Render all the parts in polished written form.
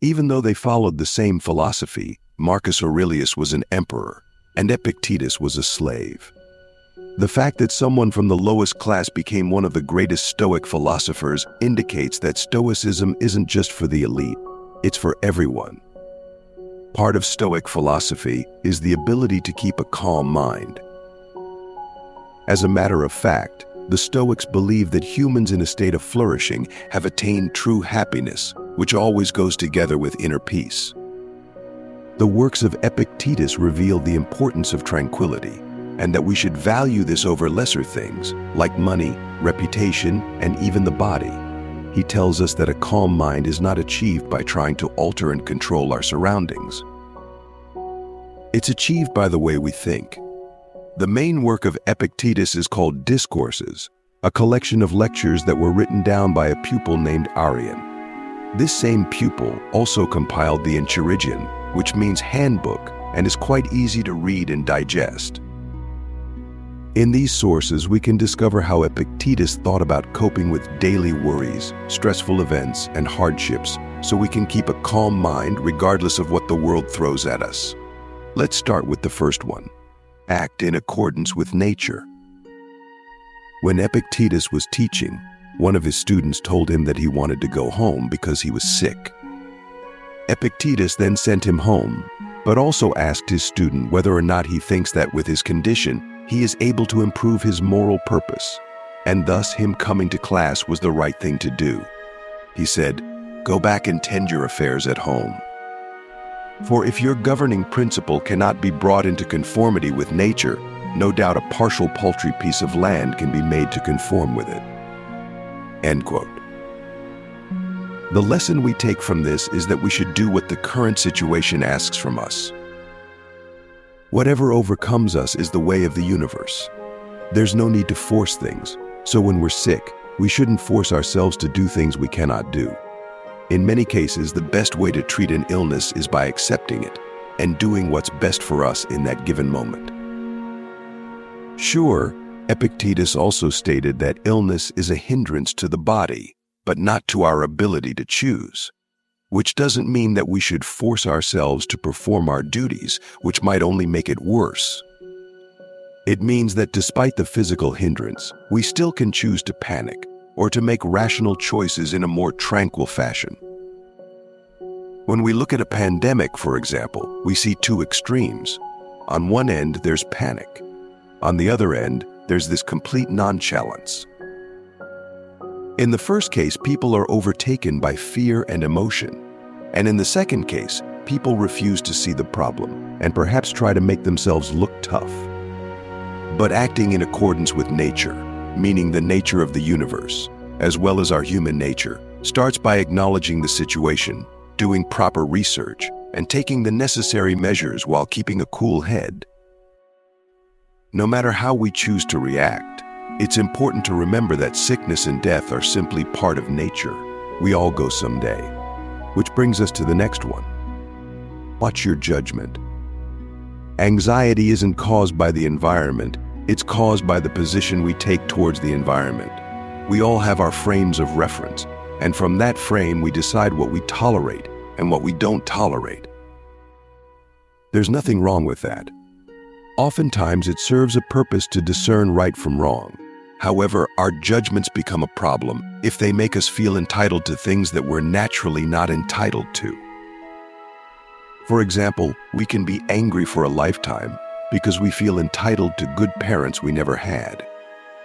Even though they followed the same philosophy, Marcus Aurelius was an emperor, and Epictetus was a slave. The fact that someone from the lowest class became one of the greatest Stoic philosophers indicates that Stoicism isn't just for the elite, it's for everyone. Part of Stoic philosophy is the ability to keep a calm mind. As a matter of fact, the Stoics believe that humans in a state of flourishing have attained true happiness, which always goes together with inner peace. The works of Epictetus reveal the importance of tranquility, and that we should value this over lesser things, like money, reputation, and even the body. He tells us that a calm mind is not achieved by trying to alter and control our surroundings. It's achieved by the way we think. The main work of Epictetus is called Discourses, a collection of lectures that were written down by a pupil named Arrian. This same pupil also compiled the Enchiridion, which means Handbook, and is quite easy to read and digest. In these sources, we can discover how Epictetus thought about coping with daily worries, stressful events, and hardships, so we can keep a calm mind regardless of what the world throws at us. Let's start with the first one. Act in accordance with nature. When Epictetus was teaching, one of his students told him that he wanted to go home because he was sick. Epictetus then sent him home, but also asked his student whether or not he thinks that with his condition, he is able to improve his moral purpose, and thus him coming to class was the right thing to do. He said, "Go back and tend your affairs at home. For if your governing principle cannot be brought into conformity with nature, no doubt a partial paltry piece of land can be made to conform with it." End quote. The lesson we take from this is that we should do what the current situation asks from us. Whatever overcomes us is the way of the universe. There's no need to force things, so when we're sick, we shouldn't force ourselves to do things we cannot do. In many cases, the best way to treat an illness is by accepting it and doing what's best for us in that given moment. Sure, Epictetus also stated that illness is a hindrance to the body, but not to our ability to choose, which doesn't mean that we should force ourselves to perform our duties, which might only make it worse. It means that despite the physical hindrance, we still can choose to panic or to make rational choices in a more tranquil fashion. When we look at a pandemic, for example, we see two extremes. On one end, there's panic. On the other end, there's this complete nonchalance. In the first case, people are overtaken by fear and emotion. And in the second case, people refuse to see the problem and perhaps try to make themselves look tough. But acting in accordance with nature, meaning the nature of the universe, as well as our human nature, starts by acknowledging the situation, doing proper research, and taking the necessary measures while keeping a cool head. No matter how we choose to react, it's important to remember that sickness and death are simply part of nature. We all go someday. Which brings us to the next one. Watch your judgment. Anxiety isn't caused by the environment, it's caused by the position we take towards the environment. We all have our frames of reference, and from that frame we decide what we tolerate and what we don't tolerate. There's nothing wrong with that. Oftentimes it serves a purpose to discern right from wrong. However, our judgments become a problem if they make us feel entitled to things that we're naturally not entitled to. For example, we can be angry for a lifetime because we feel entitled to good parents we never had.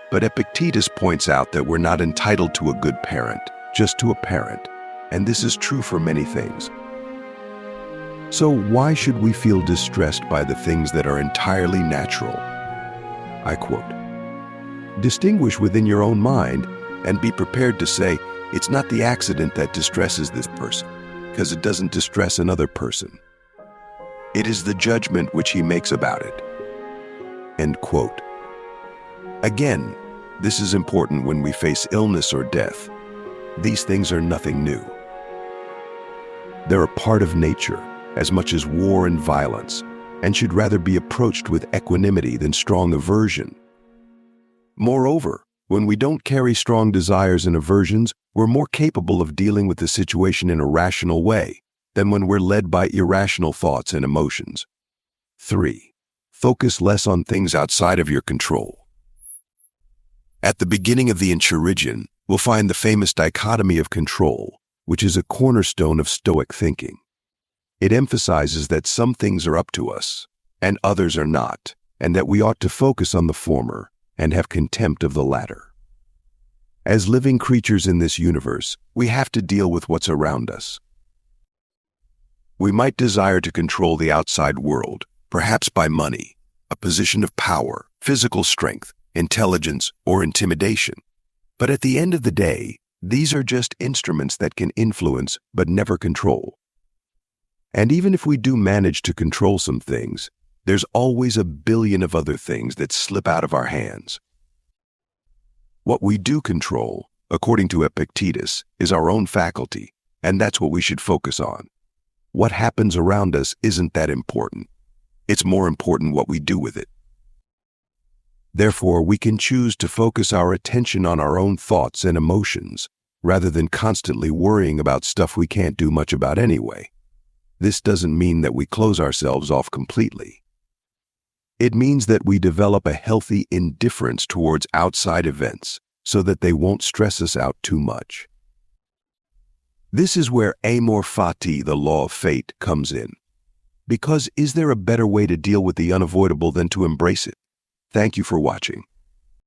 But Epictetus points out that we're not entitled to a good parent, just to a parent, and this is true for many things. So why should we feel distressed by the things that are entirely natural? I quote, "Distinguish within your own mind and be prepared to say, it's not the accident that distresses this person, because it doesn't distress another person. It is the judgment which he makes about it." End quote. Again, this is important when we face illness or death. These things are nothing new. They're a part of nature, as much as war and violence, and should rather be approached with equanimity than strong aversion. Moreover, when we don't carry strong desires and aversions, we're more capable of dealing with the situation in a rational way. than when we're led by irrational thoughts and emotions. 3. Focus less on things outside of your control. At the beginning of the Enchiridion, we'll find the famous dichotomy of control, which is a cornerstone of Stoic thinking. It emphasizes that some things are up to us, and others are not, and that we ought to focus on the former and have contempt of the latter. As living creatures in this universe, we have to deal with what's around us. We might desire to control the outside world, perhaps by money, a position of power, physical strength, intelligence, or intimidation. But at the end of the day, these are just instruments that can influence but never control. And even if we do manage to control some things, there's always a billion of other things that slip out of our hands. What we do control, according to Epictetus, is our own faculty, and that's what we should focus on. What happens around us isn't that important. It's more important what we do with it. Therefore, we can choose to focus our attention on our own thoughts and emotions, rather than constantly worrying about stuff we can't do much about anyway. This doesn't mean that we close ourselves off completely. It means that we develop a healthy indifference towards outside events so that they won't stress us out too much. This is where amor fati, the law of fate, comes in. Because is there a better way to deal with the unavoidable than to embrace it? Thank you for watching.